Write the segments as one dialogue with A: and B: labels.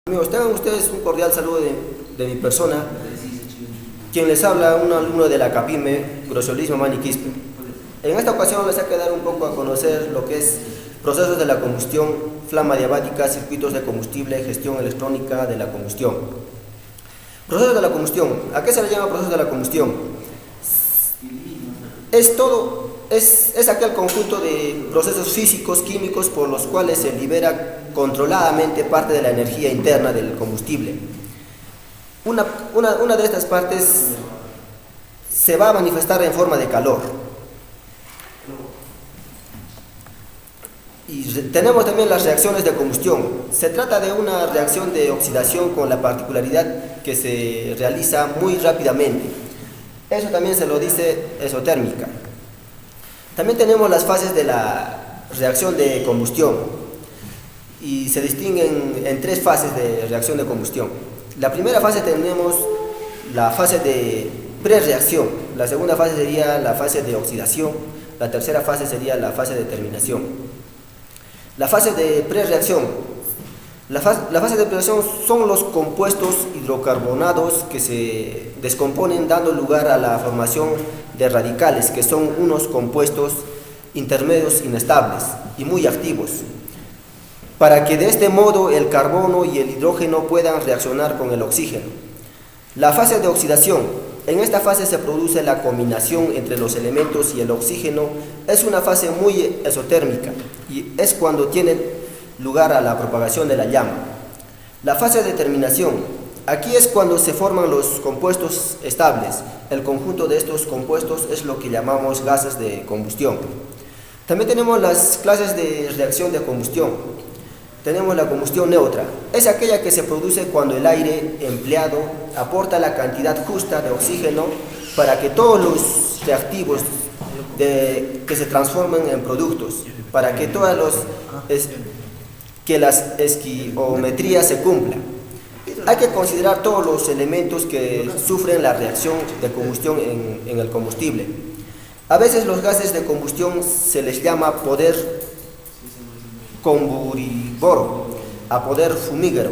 A: Amigos, tengan ustedes un cordial saludo de mi persona, quien les habla, un alumno de la CAPIME, Grosiolismo Maniquispe. En esta ocasión les voy a dar un poco a conocer lo que es procesos de la combustión, flama diabática, circuitos de combustible, gestión electrónica de la combustión. Procesos de la combustión. ¿A qué se le llama proceso de la combustión? Es aquel conjunto de procesos físicos, químicos, por los cuales se libera controladamente parte de la energía interna del combustible. Una de estas partes se va a manifestar en forma de calor. Y tenemos también las reacciones de combustión. Se trata de una reacción de oxidación con la particularidad que se realiza muy rápidamente. Eso también se lo dice exotérmica. También tenemos las fases de la reacción de combustión y se distinguen en tres fases de reacción de combustión. La primera fase tenemos la fase de prereacción, la segunda fase sería la fase de oxidación, la tercera fase sería la fase de terminación. La fase de prereacción. La fase de prereacción son los compuestos hidrocarbonados que se descomponen dando lugar a la formación de radicales, que son unos compuestos intermedios inestables y muy activos, para que de este modo el carbono y el hidrógeno puedan reaccionar con el oxígeno. La fase de oxidación. En esta fase se produce la combinación entre los elementos y el oxígeno. Es una fase muy exotérmica y es cuando tiene lugar a la propagación de la llama. La fase de terminación. Aquí es cuando se forman los compuestos estables. El conjunto de estos compuestos es lo que llamamos gases de combustión. También tenemos las clases de reacción de combustión. Tenemos la combustión neutra. Es aquella que se produce cuando el aire empleado aporta la cantidad justa de oxígeno para que todos los reactivos que se transformen en productos, para que las estequiometrías se cumplan. Hay que considerar todos los elementos que sufren la reacción de combustión en el combustible. A veces los gases de combustión se les llama poder comburívoro, a poder fumígero.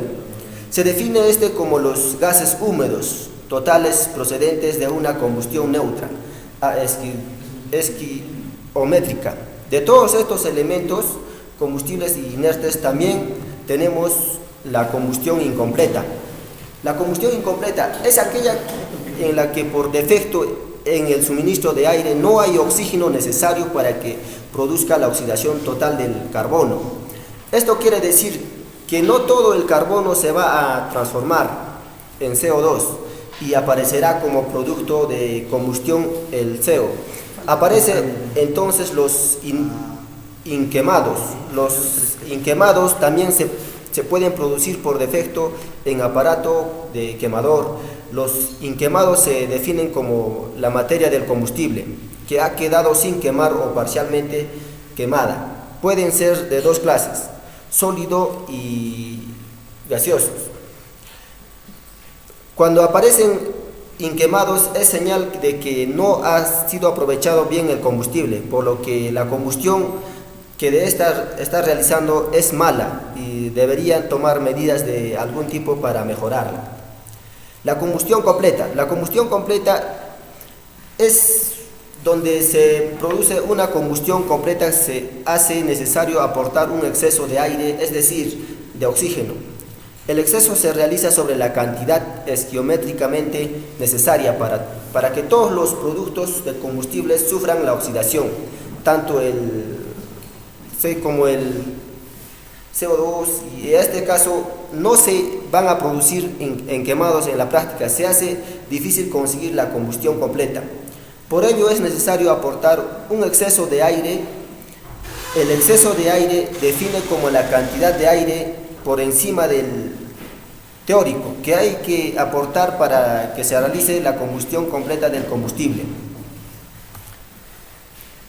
A: Se define como los gases húmedos totales procedentes de una combustión neutra, estequiométrica. De todos estos elementos combustibles y inertes también tenemos la combustión incompleta. La combustión incompleta es aquella en la que por defecto en el suministro de aire no hay oxígeno necesario para que produzca la oxidación total del carbono. Esto quiere decir que no todo el carbono se va a transformar en CO2 y aparecerá como producto de combustión el CO. Aparecen entonces los inquemados. Los inquemados también se pueden producir por defecto en aparato de quemador. Los inquemados se definen como la materia del combustible que ha quedado sin quemar o parcialmente quemada. Pueden ser de dos clases, sólido y gaseosos. Cuando aparecen inquemados es señal de que no ha sido aprovechado bien el combustible, por lo que la combustión que de está realizando es mala y deberían tomar medidas de algún tipo para mejorarla. La combustión completa. La combustión completa es donde se produce una combustión completa, se hace necesario aportar un exceso de aire, es decir, de oxígeno. El exceso se realiza sobre la cantidad estequiométricamente necesaria para que todos los productos de combustible sufran la oxidación, tanto el C como el CO2, y en este caso no se van a producir en quemados en la práctica. Se hace difícil conseguir la combustión completa. Por ello es necesario aportar un exceso de aire. El exceso de aire define como la cantidad de aire por encima del teórico que hay que aportar para que se realice la combustión completa del combustible.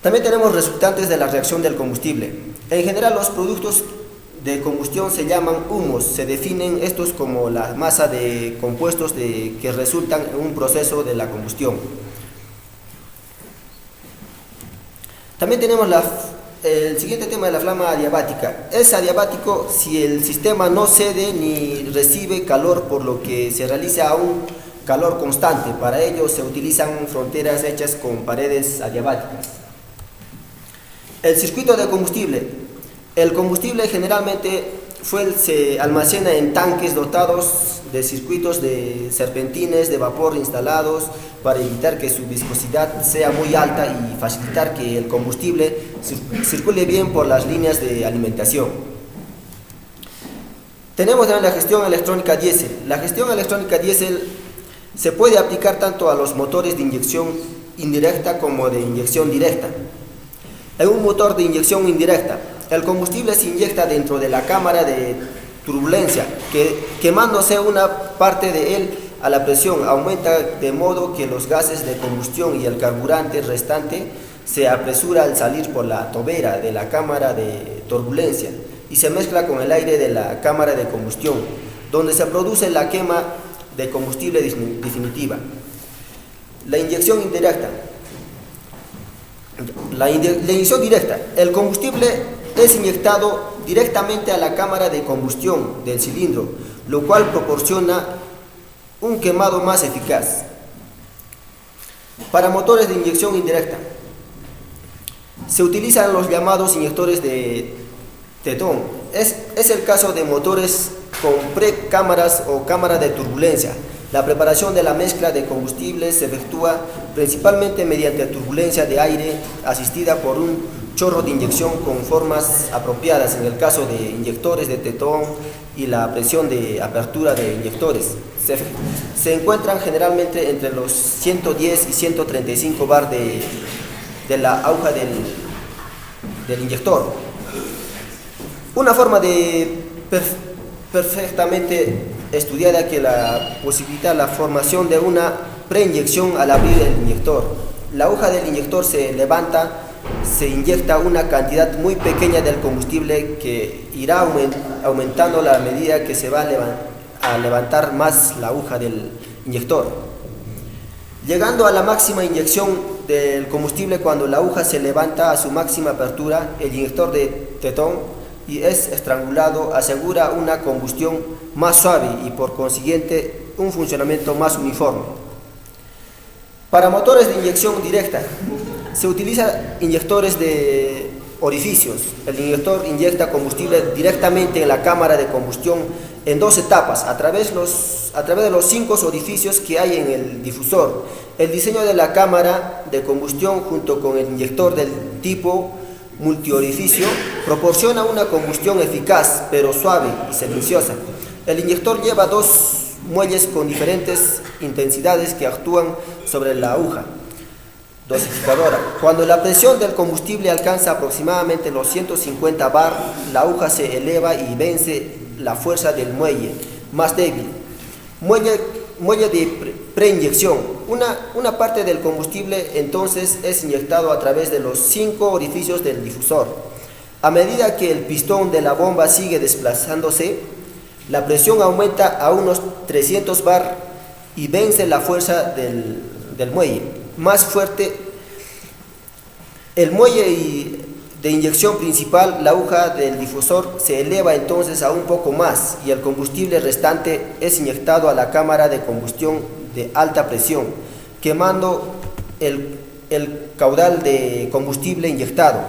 A: También tenemos resultantes de la reacción del combustible. En general los productos de combustión se llaman humos. Se definen estos como la masa de compuestos que resultan en un proceso de la combustión. También tenemos el siguiente tema de la flama adiabática. Es adiabático si el sistema no cede ni recibe calor, por lo que se realiza a un calor constante. Para ello se utilizan fronteras hechas con paredes adiabáticas. El circuito de combustible. El combustible generalmente se almacena en tanques dotados de circuitos de serpentines de vapor instalados para evitar que su viscosidad sea muy alta y facilitar que el combustible circule bien por las líneas de alimentación. Tenemos también la gestión electrónica diésel. La gestión electrónica diésel se puede aplicar tanto a los motores de inyección indirecta como de inyección directa. En un motor de inyección indirecta, el combustible se inyecta dentro de la cámara de turbulencia, quemándose una parte de él a la presión, aumenta de modo que los gases de combustión y el carburante restante se apresura al salir por la tobera de la cámara de turbulencia y se mezcla con el aire de la cámara de combustión, donde se produce la quema de combustible definitiva. La inyección indirecta. La inyección directa. El combustible es inyectado directamente a la cámara de combustión del cilindro, lo cual proporciona un quemado más eficaz. Para motores de inyección indirecta, se utilizan los llamados inyectores de Tetón. Es el caso de motores con precámaras o cámara de turbulencia. La preparación de la mezcla de combustible se efectúa principalmente mediante turbulencia de aire asistida por un chorro de inyección con formas apropiadas en el caso de inyectores de Tetón y la presión de apertura de inyectores. Se encuentran generalmente entre los 110 y 135 bar de la aguja del inyector. Una forma perfectamente estudiada que posibilita la formación de una preinyección al abrir el inyector. La aguja del inyector se levanta, se inyecta una cantidad muy pequeña del combustible que irá aumentando a la medida que se va a levantar más la aguja del inyector, llegando a la máxima inyección del combustible cuando la aguja se levanta a su máxima apertura. El inyector de Tetón y es estrangulado asegura una combustión más suave y por consiguiente un funcionamiento más uniforme. Para motores de inyección directa se utilizan inyectores de orificios. El inyector inyecta combustible directamente en la cámara de combustión en dos etapas a través de los 5 orificios que hay en el difusor. El diseño de la cámara de combustión junto con el inyector del tipo multiorificio proporciona una combustión eficaz pero suave y silenciosa. El inyector lleva 2 muelles con diferentes intensidades que actúan sobre la aguja dosificadora. Cuando la presión del combustible alcanza aproximadamente los 150 bar, la aguja se eleva y vence la fuerza del muelle más débil. Muelle de preinyección. Una parte del combustible entonces es inyectado a través de los 5 orificios del difusor. A medida que el pistón de la bomba sigue desplazándose, la presión aumenta a unos 300 bar y vence la fuerza del muelle más fuerte. El muelle de inyección principal, la aguja del difusor, se eleva entonces a un poco más y el combustible restante es inyectado a la cámara de combustión de alta presión, quemando el caudal de combustible inyectado.